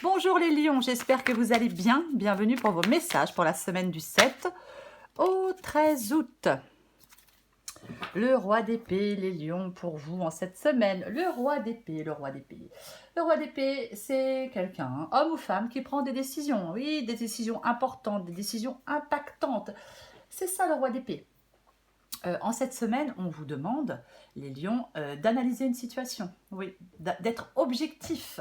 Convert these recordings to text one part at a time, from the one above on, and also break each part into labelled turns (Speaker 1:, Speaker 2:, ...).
Speaker 1: Bonjour les lions, j'espère que vous allez bien. Bienvenue pour vos messages pour la semaine du 7 au 13 août. Le roi d'épée, les lions pour vous en cette semaine. Le roi d'épée, le roi d'épée. Le roi d'épée, c'est quelqu'un, homme ou femme, qui prend des décisions. Oui, des décisions importantes, des décisions impactantes. C'est ça le roi d'épée. En cette semaine, on vous demande, les lions, d'analyser une situation. Oui, d'être objectif.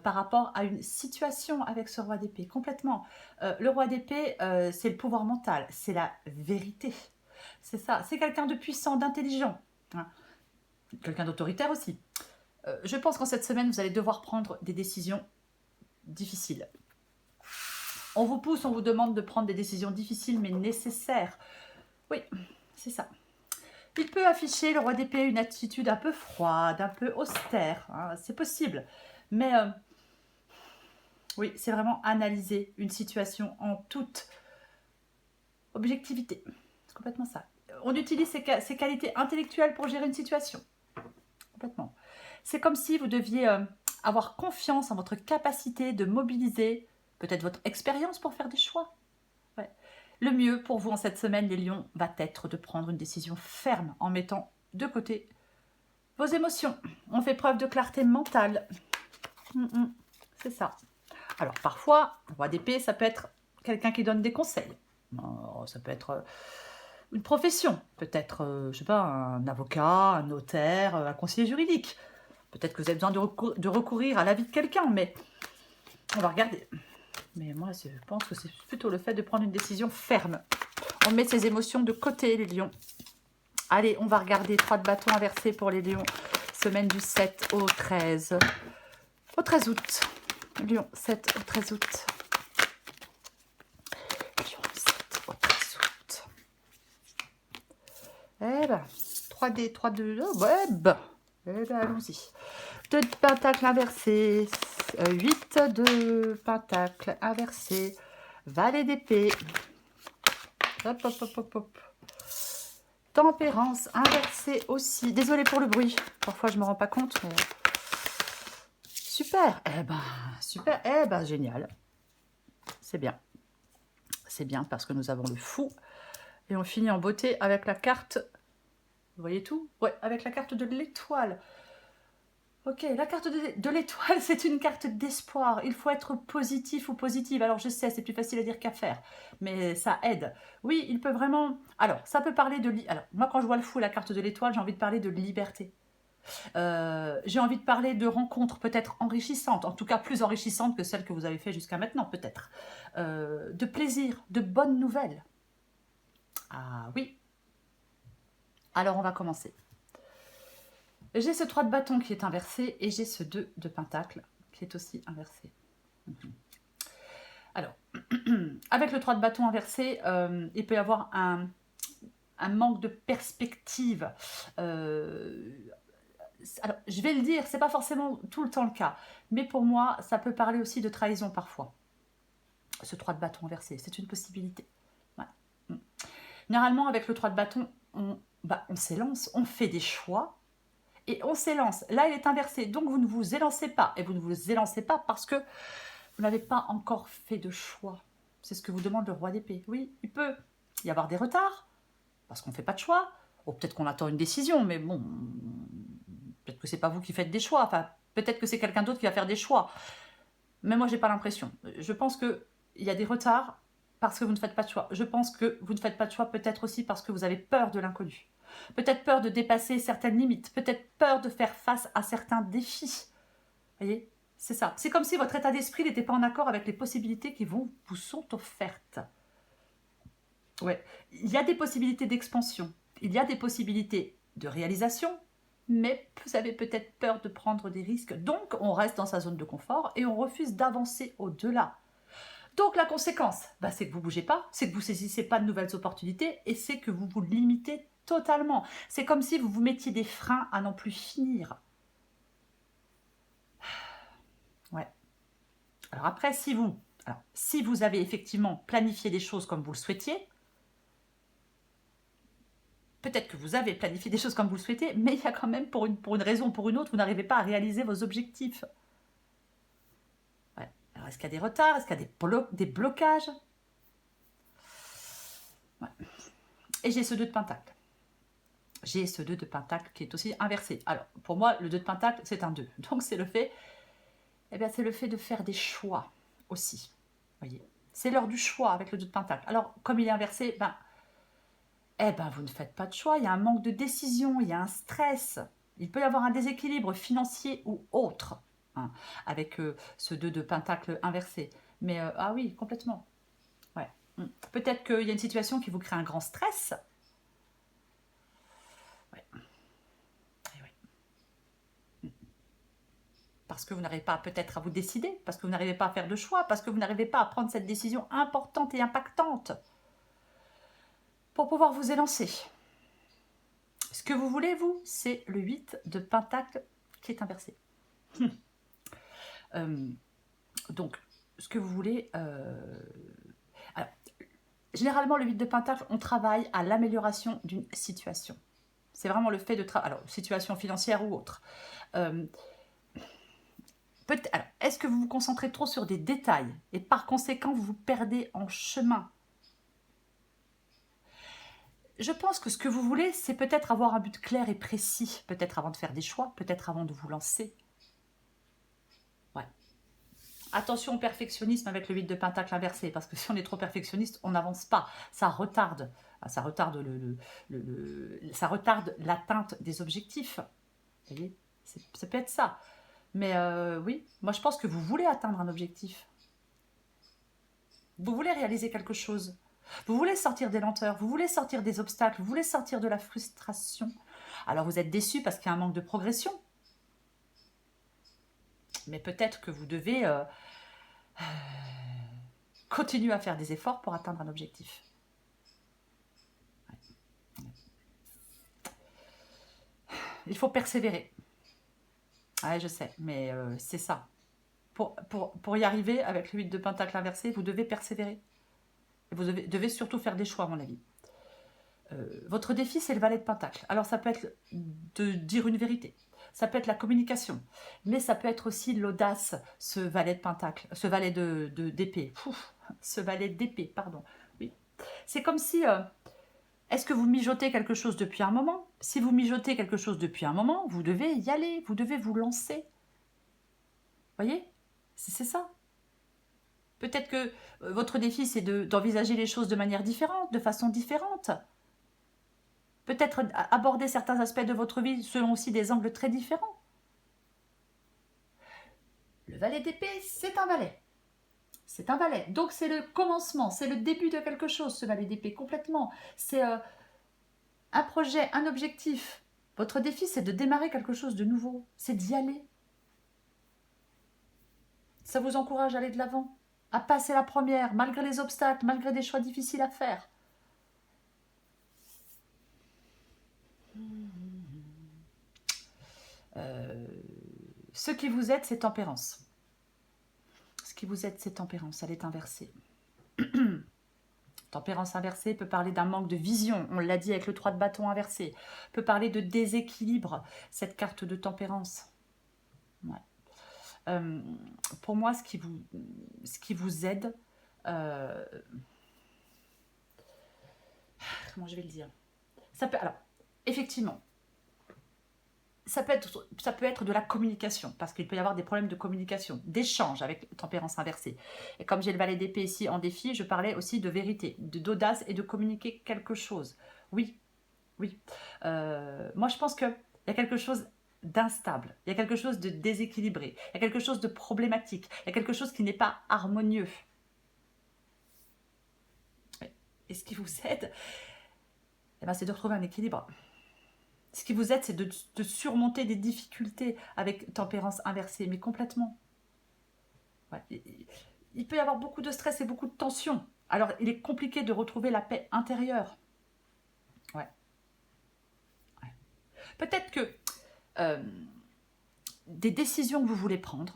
Speaker 1: Par rapport à une situation avec ce roi d'épée, complètement. Le roi d'épée, c'est le pouvoir mental, c'est la vérité. C'est ça, c'est quelqu'un de puissant, d'intelligent. Hein. Quelqu'un d'autoritaire aussi. Je pense qu'en cette semaine, vous allez devoir prendre des décisions difficiles. On vous pousse, on vous demande de prendre des décisions difficiles mais nécessaires. Oui, c'est ça. Il peut afficher, le roi d'épée, une attitude un peu froide, un peu austère. Hein, c'est possible. Mais oui, c'est vraiment analyser une situation en toute objectivité. C'est complètement ça. On utilise ses qualités intellectuelles pour gérer une situation. Complètement. C'est comme si vous deviez avoir confiance en votre capacité de mobiliser peut-être votre expérience pour faire des choix. Ouais. Le mieux pour vous en cette semaine, les lions, va être de prendre une décision ferme en mettant de côté vos émotions. On fait preuve de clarté mentale. C'est ça. Alors parfois, le roi d'épée, ça peut être quelqu'un qui donne des conseils. Ça peut être une profession, peut-être, je sais pas, un avocat, un notaire, un conseiller juridique. Peut-être que vous avez besoin de recourir à l'avis de quelqu'un, mais on va regarder. Mais moi, je pense que c'est plutôt le fait de prendre une décision ferme. On met ses émotions de côté, les lions. Allez, on va regarder 3 de bâton inversés pour les lions. Semaine du 7 au 13. Au 13 août. Lion, 7 au 13 août. Lion, 7 au 13 août. Eh ben, 3D, 3-2, oh, web. Eh ben, allons-y. 2 de pentacle inversé, 8 de pentacle inversé, valet d'épée. Hop, hop, hop, hop, hop. Tempérance inversée aussi. Désolée pour le bruit. Parfois, je ne me rends pas compte, mais... Super. Eh ben, super. Eh ben, génial. C'est bien. C'est bien parce que nous avons le fou. Et on finit en beauté avec la carte... Vous voyez tout? Ouais, avec la carte de l'étoile. Ok, la carte de l'étoile, c'est une carte d'espoir. Il faut être positif ou positive. Alors, je sais, c'est plus facile à dire qu'à faire, mais ça aide. Oui, il peut vraiment... Alors, ça peut parler de... Alors, moi, quand je vois le fou, la carte de l'étoile, j'ai envie de parler de liberté. J'ai envie de parler de rencontres peut-être enrichissantes, en tout cas plus enrichissantes que celles que vous avez fait jusqu'à maintenant, peut-être. De plaisir, de bonnes nouvelles. Ah oui. Alors, on va commencer. J'ai ce 3 de bâton qui est inversé et j'ai ce 2 de pentacle qui est aussi inversé. Alors, avec le 3 de bâton inversé, il peut y avoir un manque de perspective. Alors, je vais le dire, c'est pas forcément tout le temps le cas, mais pour moi, ça peut parler aussi de trahison parfois. Ce 3 de bâton inversé, c'est une possibilité. Ouais. Généralement, avec le 3 de bâton, on s'élance, on fait des choix, et on s'élance. Là, il est inversé, donc vous ne vous élancez pas. Et vous ne vous élancez pas parce que vous n'avez pas encore fait de choix. C'est ce que vous demande le roi d'épée. Oui, il peut y avoir des retards, parce qu'on ne fait pas de choix. Ou peut-être qu'on attend une décision, mais bon, peut-être que ce n'est pas vous qui faites des choix. Enfin, peut-être que c'est quelqu'un d'autre qui va faire des choix. Mais moi, je n'ai pas l'impression. Je pense qu'il y a des retards parce que vous ne faites pas de choix. Je pense que vous ne faites pas de choix peut-être aussi parce que vous avez peur de l'inconnu. Peut-être peur de dépasser certaines limites, peut-être peur de faire face à certains défis. Vous voyez, c'est ça. C'est comme si votre état d'esprit n'était pas en accord avec les possibilités qui vous sont offertes. Ouais. Il y a des possibilités d'expansion, il y a des possibilités de réalisation, mais vous avez peut-être peur de prendre des risques. Donc, on reste dans sa zone de confort et on refuse d'avancer au-delà. Donc, la conséquence, c'est que vous ne bougez pas, c'est que vous ne saisissez pas de nouvelles opportunités et c'est que vous vous limitez totalement. C'est comme si vous vous mettiez des freins à n'en plus finir. Ouais. Alors après, si vous avez effectivement planifié des choses comme vous le souhaitiez, peut-être que vous avez planifié des choses comme vous le souhaitez, mais il y a quand même, pour une raison ou pour une autre, vous n'arrivez pas à réaliser vos objectifs. Ouais. Alors, est-ce qu'il y a des retards? Est-ce qu'il y a des blocages? Ouais. Et j'ai ce 2 de pentacle. J'ai ce 2 de pentacle qui est aussi inversé. Alors, pour moi, le 2 de pentacle, c'est un 2. Donc, c'est le fait, eh bien, c'est le fait de faire des choix aussi. Voyez, c'est l'heure du choix avec le 2 de pentacle. Alors, comme il est inversé, vous ne faites pas de choix. Il y a un manque de décision, il y a un stress. Il peut y avoir un déséquilibre financier ou autre, hein, avec ce 2 de pentacle inversé. Mais, ah oui, complètement. Ouais. Peut-être qu'il y a une situation qui vous crée un grand stress. Ouais. Et ouais. Parce que vous n'arrivez pas peut-être à vous décider, parce que vous n'arrivez pas à faire de choix, parce que vous n'arrivez pas à prendre cette décision importante et impactante pour pouvoir vous élancer. Ce que vous voulez, vous, c'est le 8 de pentacle qui est inversé. Donc, ce que vous voulez... Alors, généralement, le 8 de pentacle, on travaille à l'amélioration d'une situation. C'est vraiment le fait de travailler... Alors, situation financière ou autre. Alors, est-ce que vous vous concentrez trop sur des détails et par conséquent, vous vous perdez en chemin? Je pense que ce que vous voulez, c'est peut-être avoir un but clair et précis, peut-être avant de faire des choix, peut-être avant de vous lancer. Ouais. Attention au perfectionnisme avec le 8 de pentacle inversé, parce que si on est trop perfectionniste, on n'avance pas. Ça retarde. Ça retarde ça retarde l'atteinte des objectifs. Vous voyez, ça peut être ça. Mais oui, moi je pense que vous voulez atteindre un objectif. Vous voulez réaliser quelque chose. Vous voulez sortir des lenteurs, vous voulez sortir des obstacles, vous voulez sortir de la frustration. Alors vous êtes déçu parce qu'il y a un manque de progression. Mais peut-être que vous devez continuer à faire des efforts pour atteindre un objectif. Il faut persévérer. Ouais, je sais, mais c'est ça. Pour y arriver avec le 8 de pentacle inversé, vous devez persévérer. Et vous devez surtout faire des choix, à mon avis. Votre défi, c'est le valet de pentacle. Alors, ça peut être de dire une vérité. Ça peut être la communication. Mais ça peut être aussi l'audace, ce valet de pentacle. Ce valet d'épée. Ce valet d'épée, pardon. Oui. C'est comme si... est-ce que vous mijotez quelque chose depuis un moment? Si vous mijotez quelque chose depuis un moment, vous devez y aller. Vous devez vous lancer. Voyez? C'est ça. Peut-être que votre défi, c'est d'envisager les choses de manière différente, de façon différente. Peut-être aborder certains aspects de votre vie selon aussi des angles très différents. Le valet d'épée, c'est un valet. C'est un valet. Donc c'est le commencement, c'est le début de quelque chose, ce valet d'épée, complètement. C'est un projet, un objectif. Votre défi, c'est de démarrer quelque chose de nouveau. C'est d'y aller. Ça vous encourage à aller de l'avant, à passer la première, malgré les obstacles, malgré des choix difficiles à faire. Ce qui vous aide, c'est tempérance. Ce qui vous aide, c'est tempérance. Elle est inversée. Tempérance inversée peut parler d'un manque de vision. On l'a dit avec le 3 de bâton inversé. Peut parler de déséquilibre, cette carte de tempérance. Ouais. Pour moi, ce qui vous aide... comment je vais le dire? Alors, effectivement, ça peut être de la communication, parce qu'il peut y avoir des problèmes de communication, d'échange avec tempérance inversée. Et comme j'ai le valet d'épée ici en défi, je parlais aussi de vérité, d'audace et de communiquer quelque chose. Oui, oui. Moi, je pense qu'il y a quelque chose d'instable, il y a quelque chose de déséquilibré, il y a quelque chose de problématique, il y a quelque chose qui n'est pas harmonieux. Et ce qui vous aide, c'est de retrouver un équilibre. Ce qui vous aide, c'est de surmonter des difficultés avec tempérance inversée, mais complètement. Ouais. Il peut y avoir beaucoup de stress et beaucoup de tension. Alors, il est compliqué de retrouver la paix intérieure. Ouais. Ouais. Peut-être que des décisions que vous voulez prendre,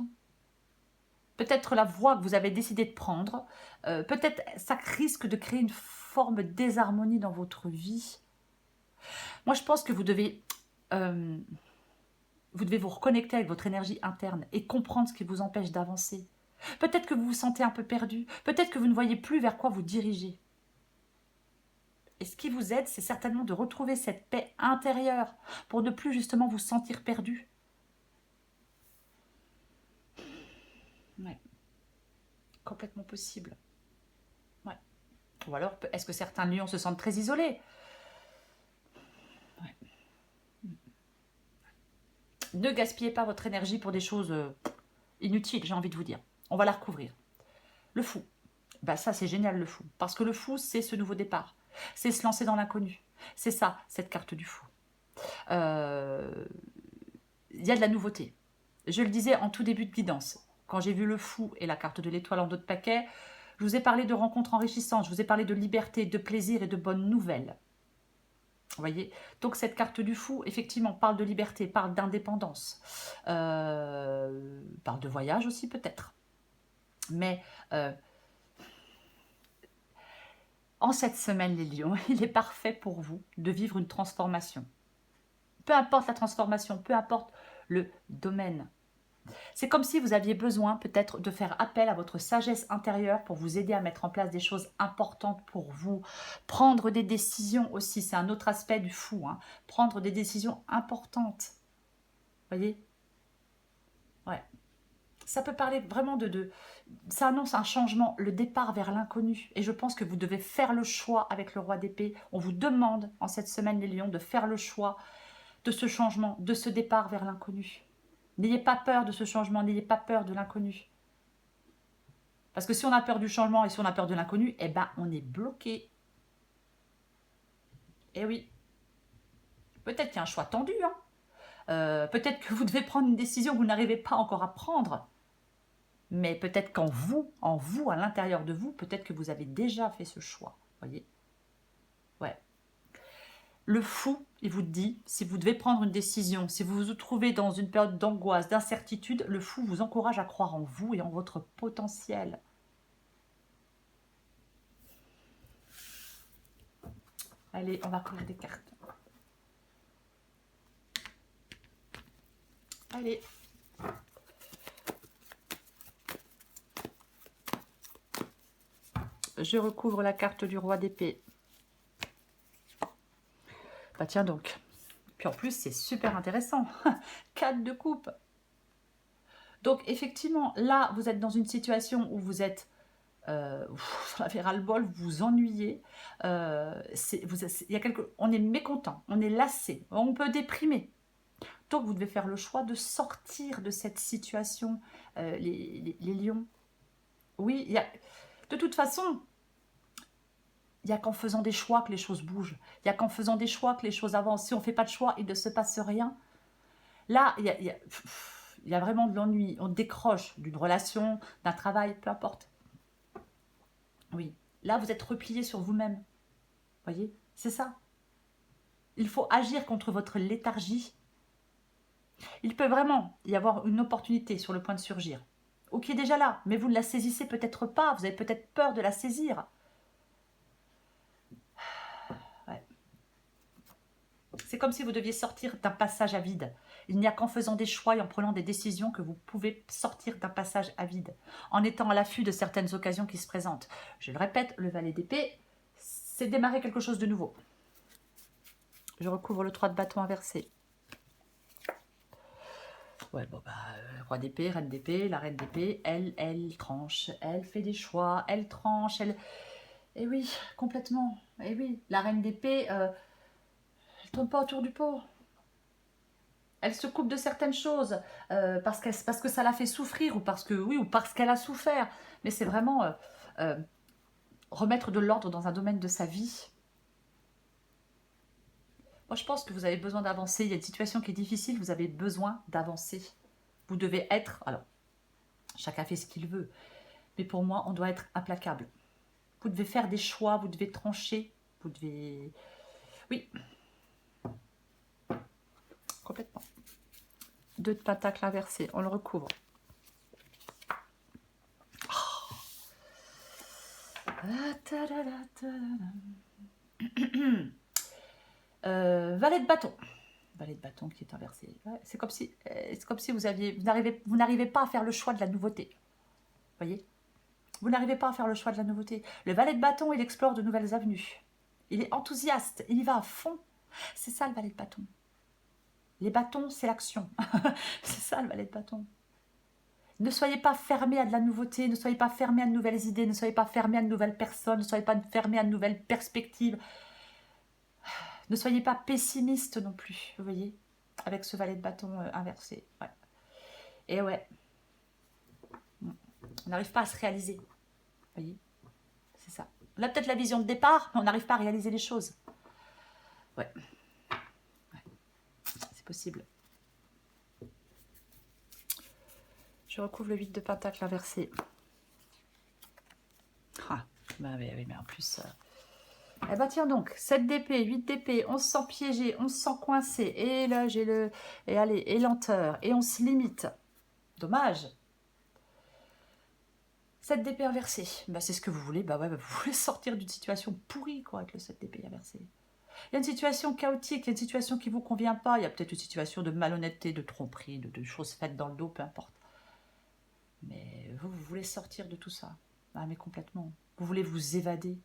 Speaker 1: peut-être la voie que vous avez décidé de prendre, peut-être ça risque de créer une forme de désharmonie dans votre vie. Moi, je pense que vous devez vous reconnecter avec votre énergie interne et comprendre ce qui vous empêche d'avancer. Peut-être que vous vous sentez un peu perdu. Peut-être que vous ne voyez plus vers quoi vous dirigez. Et ce qui vous aide, c'est certainement de retrouver cette paix intérieure pour ne plus justement vous sentir perdu. Ouais. Complètement possible. Ouais. Ou alors, est-ce que certains lions se sentent très isolés? Ouais. Ne gaspillez pas votre énergie pour des choses inutiles, j'ai envie de vous dire. On va la recouvrir. Le fou. Bah ça, c'est génial, le fou. Parce que le fou, c'est ce nouveau départ. C'est se lancer dans l'inconnu. C'est ça, cette carte du fou. Il y a de la nouveauté. Je le disais en tout début de guidance. Quand j'ai vu le fou et la carte de l'étoile en dos de paquet, je vous ai parlé de rencontres enrichissantes, je vous ai parlé de liberté, de plaisir et de bonnes nouvelles. Vous voyez? Donc cette carte du fou, effectivement, parle de liberté, parle d'indépendance, parle de voyage aussi peut-être. Mais en cette semaine, les lions, il est parfait pour vous de vivre une transformation. Peu importe la transformation, peu importe le domaine. C'est comme si vous aviez besoin peut-être de faire appel à votre sagesse intérieure pour vous aider à mettre en place des choses importantes pour vous. Prendre des décisions aussi, c'est un autre aspect du fou. Hein. Prendre des décisions importantes. Vous voyez? Ouais. Ça peut parler vraiment ça annonce un changement, le départ vers l'inconnu. Et je pense que vous devez faire le choix avec le roi d'épée. On vous demande en cette semaine, les lions, de faire le choix de ce changement, de ce départ vers l'inconnu. N'ayez pas peur de ce changement, n'ayez pas peur de l'inconnu. Parce que si on a peur du changement et si on a peur de l'inconnu, eh ben on est bloqué. Eh oui. Peut-être qu'il y a un choix tendu. Hein. Peut-être que vous devez prendre une décision que vous n'arrivez pas encore à prendre. Mais peut-être qu'en vous, à l'intérieur de vous, peut-être que vous avez déjà fait ce choix. Voyez? Ouais. Le fou, il vous dit, si vous devez prendre une décision, si vous vous trouvez dans une période d'angoisse, d'incertitude, le fou vous encourage à croire en vous et en votre potentiel. Allez, on va coller des cartes. Allez. Je recouvre la carte du roi d'épée. Bah tiens donc. Puis en plus, c'est super intéressant. 4 de coupe. Donc effectivement, là, vous êtes dans une situation où vous êtes... vous avez ras-le-bol, vous vous ennuyez. On est mécontent, on est lassé, on peut déprimer. Donc vous devez faire le choix de sortir de cette situation, les lions. Oui, de toute façon, il n'y a qu'en faisant des choix que les choses bougent. Il n'y a qu'en faisant des choix que les choses avancent. Si on ne fait pas de choix, il ne se passe rien. Là, il y a vraiment de l'ennui. On décroche d'une relation, d'un travail, peu importe. Oui, là, vous êtes replié sur vous-même. Voyez, c'est ça. Il faut agir contre votre léthargie. Il peut vraiment y avoir une opportunité sur le point de surgir. Ou qui est déjà là, mais vous ne la saisissez peut-être pas. Vous avez peut-être peur de la saisir. Ouais. C'est comme si vous deviez sortir d'un passage à vide. Il n'y a qu'en faisant des choix et en prenant des décisions que vous pouvez sortir d'un passage à vide, en étant à l'affût de certaines occasions qui se présentent. Je le répète, le valet d'épée, c'est démarrer quelque chose de nouveau. Je recouvre le 3 de bâton inversé. Ouais, bon, roi d'épée, reine d'épée, la reine d'épée, elle tranche, elle fait des choix, elle tranche, elle... Eh oui, complètement. Eh oui, la reine d'épée, elle tourne pas autour du pot. Elle se coupe de certaines choses parce que ça la fait souffrir ou parce qu'elle a souffert. Mais c'est vraiment remettre de l'ordre dans un domaine de sa vie. Moi, je pense que vous avez besoin d'avancer. Il y a une situation qui est difficile, vous avez besoin d'avancer. Vous devez être... Alors, chacun fait ce qu'il veut. Mais pour moi, on doit être implacable. Vous devez faire des choix, vous devez trancher. Vous devez... Oui. Complètement. 2 de pentacle inversé, on le recouvre. Valet de bâton. Valet de bâton qui est inversé. Ouais, c'est comme si vous n'arrivez pas à faire le choix de la nouveauté. voyez. Vous n'arrivez pas à faire le choix de la nouveauté. Le valet de bâton, il explore de nouvelles avenues. Il est enthousiaste, il y va à fond. C'est ça le valet de bâton. Les bâtons, c'est l'action. C'est ça le valet de bâton. Ne soyez pas fermé à de la nouveauté, ne soyez pas fermé à de nouvelles idées, ne soyez pas fermé à de nouvelles personnes, ne soyez pas fermé à de nouvelles perspectives. Ne soyez pas pessimiste non plus, vous voyez, avec ce valet de bâton inversé. Ouais. Et ouais, on n'arrive pas à se réaliser, vous voyez, c'est ça. On a peut-être la vision de départ, mais on n'arrive pas à réaliser les choses. Ouais, c'est possible. Je recouvre le 8 de pentacle inversé. Ah, bah oui, mais en plus... Eh bah tiens donc, 7 d'épée, 8 d'épée, on se sent piégé, on se sent coincé. Et là, j'ai le... Et allez, et lenteur. Et on se limite. Dommage. 7 d'épée inversé. Bah c'est ce que vous voulez. Bah ouais, bah, vous voulez sortir d'une situation pourrie, quoi, avec le 7 d'épée inversé. Il y a une situation chaotique, il y a une situation qui ne vous convient pas. Il y a peut-être une situation de malhonnêteté, de tromperie, de choses faites dans le dos, peu importe. Mais vous voulez sortir de tout ça. Ah mais complètement. Vous voulez vous évader.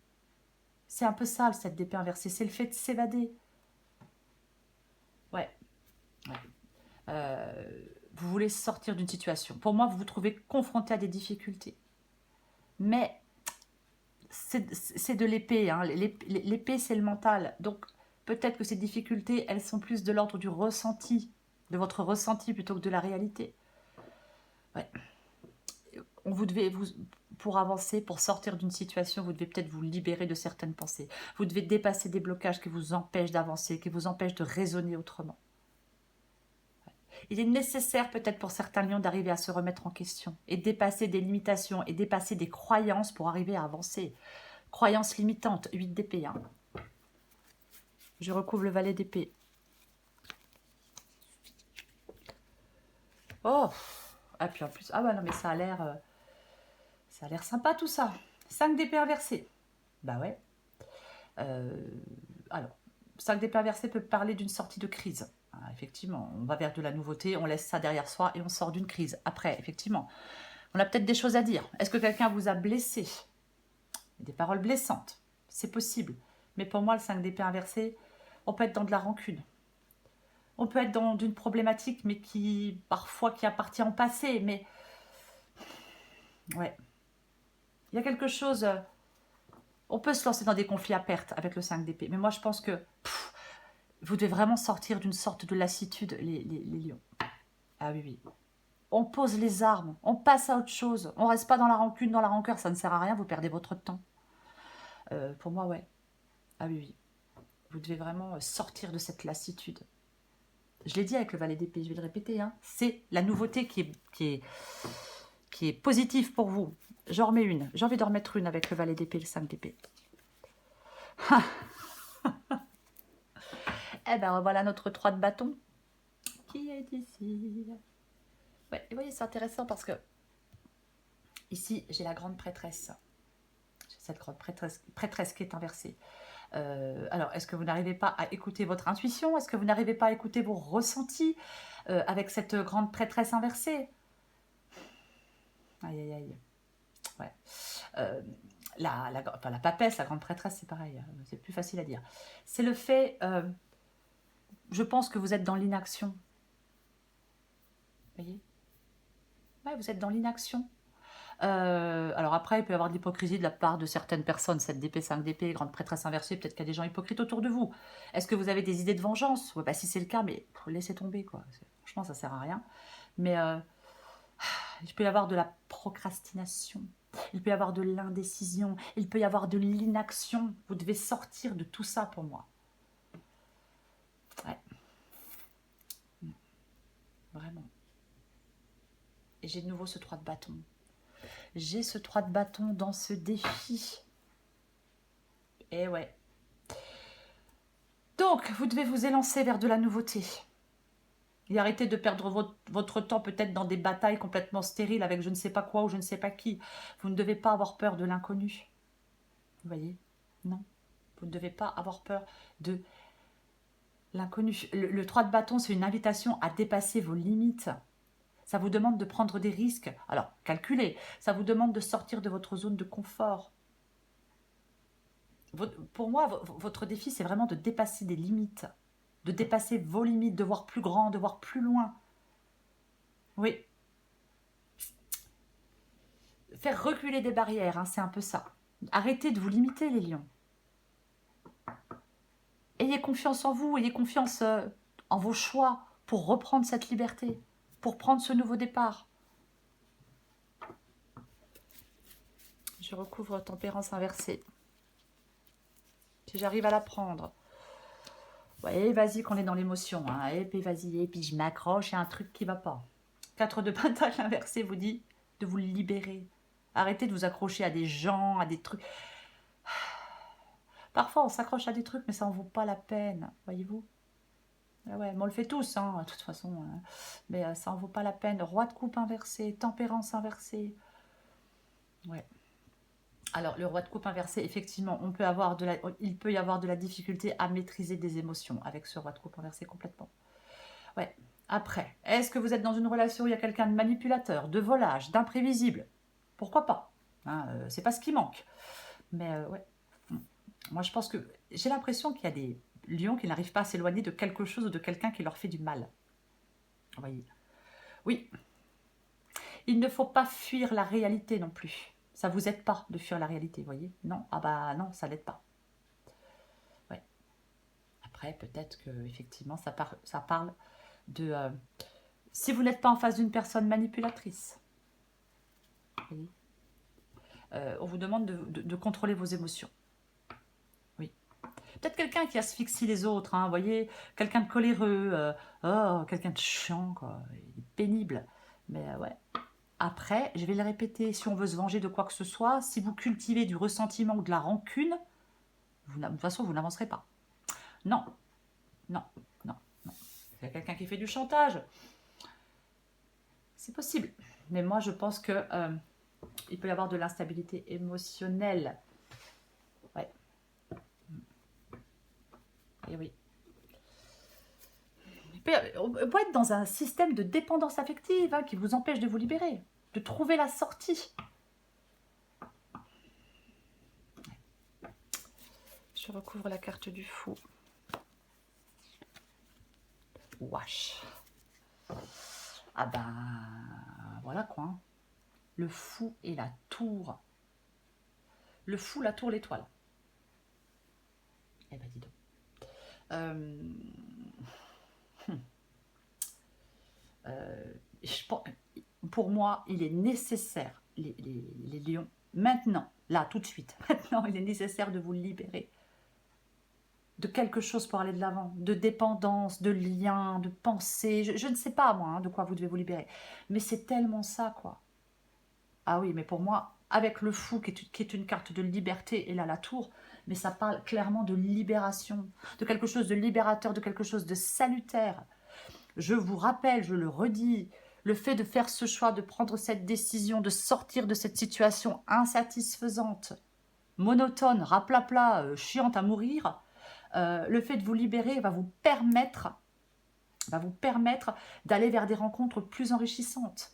Speaker 1: C'est un peu ça, le 7 d'épée inversé. C'est le fait de s'évader. Ouais. Vous voulez sortir d'une situation. Pour moi, vous vous trouvez confronté à des difficultés. Mais c'est de l'épée. Hein. L'épée, c'est le mental. Donc, peut-être que ces difficultés, elles sont plus de l'ordre du ressenti, de votre ressenti plutôt que de la réalité. Ouais. Vous devez, pour avancer, pour sortir d'une situation, vous devez peut-être vous libérer de certaines pensées. Vous devez dépasser des blocages qui vous empêchent d'avancer, qui vous empêchent de raisonner autrement. Il est nécessaire peut-être pour certains lions d'arriver à se remettre en question et dépasser des limitations et dépasser des croyances pour arriver à avancer. Croyances limitantes, 8 d'épée. Hein. Je recouvre le valet d'épée. Oh, ah puis en plus, ah ouais non mais ça a l'air sympa tout ça. 5 d'épée inversée. Bah ouais. Alors, 5 d'épée inversée peut parler d'une sortie de crise. Effectivement, on va vers de la nouveauté, on laisse ça derrière soi et on sort d'une crise. Après, effectivement, on a peut-être des choses à dire. Est-ce que quelqu'un vous a blessé? Des paroles blessantes, c'est possible. Mais pour moi, le 5 d'épée inversé, on peut être dans de la rancune. On peut être dans une problématique, mais qui, parfois, qui appartient au passé. Mais, ouais. Il y a quelque chose... on peut se lancer dans des conflits à perte avec le 5 d'épée. Mais moi, je pense que... vous devez vraiment sortir d'une sorte de lassitude, les lions. Ah oui, oui. On pose les armes, on passe à autre chose. On reste pas dans la rancune, dans la rancœur, ça ne sert à rien, vous perdez votre temps. Pour moi, ouais. Ah oui, oui. Vous devez vraiment sortir de cette lassitude. Je l'ai dit avec le valet d'épée, je vais le répéter. Hein. C'est la nouveauté qui est positive pour vous. J'en remets une. J'ai envie d'en remettre une avec le valet d'épée et le 5 d'épée. Eh ben voilà notre 3 de bâton qui est ici. Ouais, et vous voyez, c'est intéressant parce que ici, j'ai la grande prêtresse. J'ai cette grande prêtresse qui est inversée. Alors, est-ce que vous n'arrivez pas à écouter votre intuition? Est-ce que vous n'arrivez pas à écouter vos ressentis avec cette grande prêtresse inversée? Aïe, aïe, aïe. Ouais. La papesse, la grande prêtresse, c'est pareil. C'est plus facile à dire. C'est le fait... je pense que vous êtes dans l'inaction. Vous voyez? Ouais, vous êtes dans l'inaction. Alors après, il peut y avoir de l'hypocrisie de la part de certaines personnes, 7 d'épée, 5 d'épée, grande prêtresse inversée, peut-être qu'il y a des gens hypocrites autour de vous. Est-ce que vous avez des idées de vengeance? Ouais, bah, si c'est le cas, mais laissez tomber, quoi. Franchement, ça sert à rien. Mais il peut y avoir de la procrastination, il peut y avoir de l'indécision, il peut y avoir de l'inaction. Vous devez sortir de tout ça pour moi. Ouais. Vraiment. Et j'ai de nouveau ce 3 de bâton. J'ai ce 3 de bâton dans ce défi. Et ouais. Donc, vous devez vous élancer vers de la nouveauté. Et arrêter de perdre votre temps peut-être dans des batailles complètement stériles avec je ne sais pas quoi ou je ne sais pas qui. Vous ne devez pas avoir peur de l'inconnu. Vous voyez? Non. Vous ne devez pas avoir peur de l'inconnu. Le 3 de bâton, c'est une invitation à dépasser vos limites. Ça vous demande de prendre des risques. Alors, calculez. Ça vous demande de sortir de votre zone de confort. Pour moi, votre défi, c'est vraiment de dépasser des limites. De dépasser vos limites, de voir plus grand, de voir plus loin. Oui. Faire reculer des barrières, hein, c'est un peu ça. Arrêtez de vous limiter, les lions. Ayez confiance en vous, ayez confiance en vos choix pour reprendre cette liberté, pour prendre ce nouveau départ. Je recouvre tempérance inversée. Si j'arrive à la prendre. Ouais, vas-y qu'on est dans l'émotion. Hein. Et puis vas-y, et puis je m'accroche, il y a un truc qui va pas. 4 de pentacle inversé vous dit de vous libérer. Arrêtez de vous accrocher à des gens, à des trucs. Parfois on s'accroche à des trucs, mais ça en vaut pas la peine, voyez-vous. Ah ouais, mais on le fait tous, hein, de toute façon. Hein. Mais ça en vaut pas la peine. Roi de coupe inversé, tempérance inversée. Ouais. Alors, le roi de coupe inversé, effectivement, il peut y avoir de la difficulté à maîtriser des émotions avec ce roi de coupe inversé complètement. Ouais. Après, est-ce que vous êtes dans une relation où il y a quelqu'un de manipulateur, de volage, d'imprévisible? Pourquoi pas, hein, c'est pas ce qui manque. Mais ouais. Moi, je pense que j'ai l'impression qu'il y a des lions qui n'arrivent pas à s'éloigner de quelque chose ou de quelqu'un qui leur fait du mal. Vous voyez? Oui. Il ne faut pas fuir la réalité non plus. Ça ne vous aide pas de fuir la réalité, vous voyez? Non, ah bah non, ça l'aide pas. Ouais. Après, peut-être que effectivement, ça parle de... si vous n'êtes pas en face d'une personne manipulatrice, vous voyez, on vous demande de contrôler vos émotions. Oui. Peut-être quelqu'un qui asphyxie les autres, hein, vous voyez, quelqu'un de coléreux, quelqu'un de chiant, quoi, pénible. Mais ouais. Après, je vais le répéter, si on veut se venger de quoi que ce soit, si vous cultivez du ressentiment ou de la rancune, de toute façon, vous n'avancerez pas. Non, non, non, non. Il y a quelqu'un qui fait du chantage. C'est possible. Mais moi, je pense que il peut y avoir de l'instabilité émotionnelle. Ouais. Et oui. On peut être dans un système de dépendance affective hein, qui vous empêche de vous libérer, de trouver la sortie. Je recouvre la carte du fou. Wesh. Ah ben, voilà quoi. Hein. Le fou et la tour. Le fou, la tour, l'étoile. Eh ben dis donc. Pour moi, il est nécessaire, les lions, maintenant, là, tout de suite, maintenant, il est nécessaire de vous libérer de quelque chose pour aller de l'avant, de dépendance, de lien, de pensée, je ne sais pas moi hein, de quoi vous devez vous libérer, mais c'est tellement ça quoi. Ah oui, mais pour moi, avec le fou qui est une carte de liberté, et là la tour, mais ça parle clairement de libération, de quelque chose de libérateur, de quelque chose de salutaire. Je vous rappelle, je le redis, le fait de faire ce choix, de prendre cette décision, de sortir de cette situation insatisfaisante, monotone, raplapla, chiante à mourir, le fait de vous libérer va vous permettre d'aller vers des rencontres plus enrichissantes,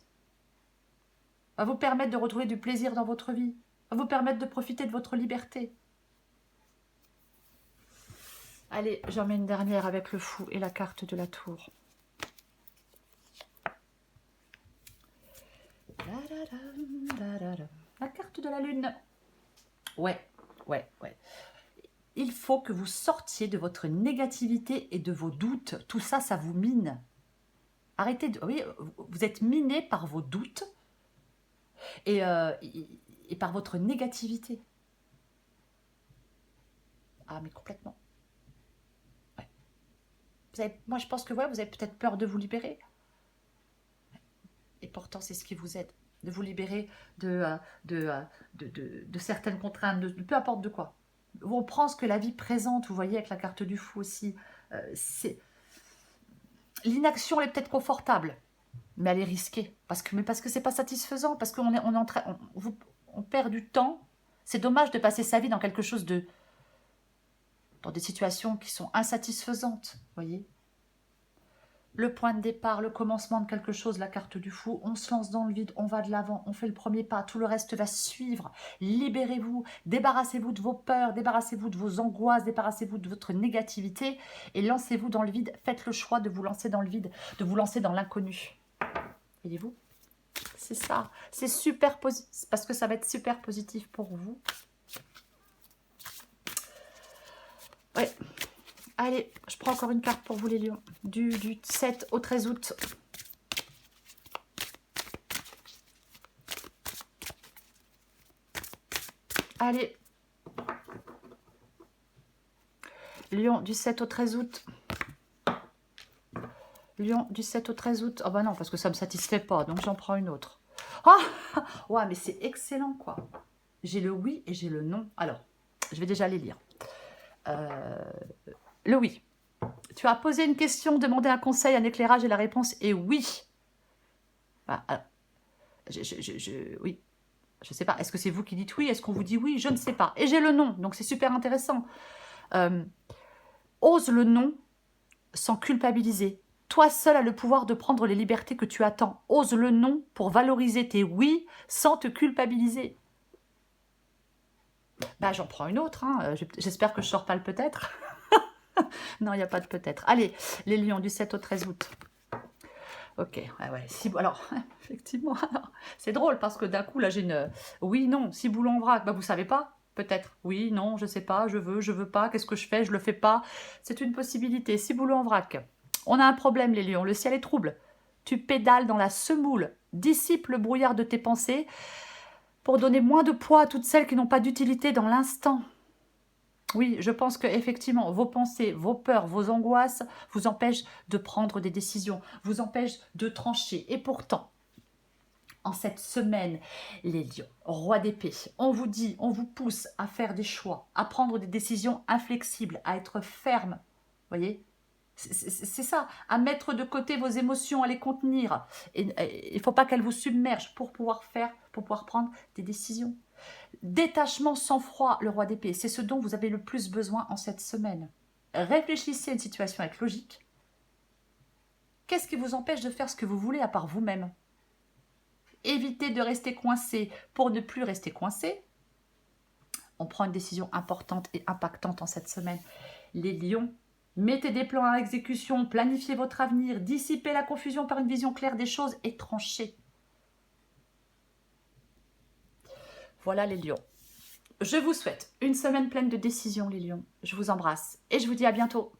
Speaker 1: va vous permettre de retrouver du plaisir dans votre vie, va vous permettre de profiter de votre liberté. Allez, j'en mets une dernière avec le fou et la carte de la tour. La carte de la lune. Ouais. Il faut que vous sortiez de votre négativité et de vos doutes. Tout ça, ça vous mine. Arrêtez de... Oui, vous êtes miné par vos doutes et par votre négativité. Ah, mais complètement. Ouais. Moi, je pense que ouais, vous avez peut-être peur de vous libérer. Et pourtant, c'est ce qui vous aide. De vous libérer de certaines contraintes, de peu importe de quoi. On prend ce que la vie présente, vous voyez, avec la carte du fou aussi. L'inaction est peut-être confortable, mais elle est risquée. Parce que c'est pas satisfaisant, parce qu'on on perd du temps. C'est dommage de passer sa vie dans quelque chose dans des situations qui sont insatisfaisantes, vous voyez. le point de départ, le commencement de quelque chose, la carte du fou. On se lance dans le vide, on va de l'avant, on fait le premier pas, tout le reste va suivre. Libérez-vous, débarrassez-vous de vos peurs, débarrassez-vous de vos angoisses, débarrassez-vous de votre négativité et lancez-vous dans le vide. Faites le choix de vous lancer dans le vide, de vous lancer dans l'inconnu. Voyez-vous? C'est ça, c'est super positif, parce que ça va être super positif pour vous. Ouais. Allez, je prends encore une carte pour vous les lions. Du 7 au 13 août. Allez. Lion du 7 au 13 août. Lion du 7 au 13 août. Oh bah non, parce que ça ne me satisfait pas, donc j'en prends une autre. Ah, ouais, mais c'est excellent, quoi. J'ai le oui et j'ai le non. Alors, je vais déjà les lire. Le oui. Tu as posé une question, demandé un conseil, un éclairage et la réponse est oui. Ah, alors, oui. Je ne sais pas. Est-ce que c'est vous qui dites oui? Est-ce qu'on vous dit oui? Je ne sais pas. Et j'ai le non. Donc, c'est super intéressant. Ose le non sans culpabiliser. Toi seul as le pouvoir de prendre les libertés que tu attends. Ose le non pour valoriser tes oui sans te culpabiliser. Bah, j'en prends une autre. Hein. J'espère que je ne sors pas le peut-être. Non, il n'y a pas de peut-être. Allez, les lions du 7 au 13 août. Ok, ouais. Alors, effectivement, c'est drôle parce que d'un coup, là, j'ai une... Oui, non, si boulot en vrac, bah, vous savez pas, peut-être. Oui, non, je sais pas, je veux pas, qu'est-ce que je fais, je le fais pas. C'est une possibilité. Si boulot en vrac. On a un problème, les lions, le ciel est trouble. Tu pédales dans la semoule, dissipe le brouillard de tes pensées pour donner moins de poids à toutes celles qui n'ont pas d'utilité dans l'instant. Oui, je pense qu'effectivement, vos pensées, vos peurs, vos angoisses vous empêchent de prendre des décisions, vous empêchent de trancher. Et pourtant, en cette semaine, les lions, roi d'épée, on vous dit, on vous pousse à faire des choix, à prendre des décisions inflexibles, à être ferme. Vous voyez ? C'est ça, à mettre de côté vos émotions, à les contenir. Il ne faut pas qu'elles vous submergent pour pouvoir prendre des décisions. Détachement sans froid, le roi d'épée, c'est ce dont vous avez le plus besoin en cette semaine. Réfléchissez à une situation avec logique. Qu'est-ce qui vous empêche de faire ce que vous voulez à part vous-même? Évitez de rester coincé pour ne plus rester coincé. On prend une décision importante et impactante en cette semaine. Les lions, mettez des plans à exécution, planifiez votre avenir, dissipez la confusion par une vision claire des choses et tranchez. Voilà les lions. Je vous souhaite une semaine pleine de décisions, les lions. Je vous embrasse et je vous dis à bientôt.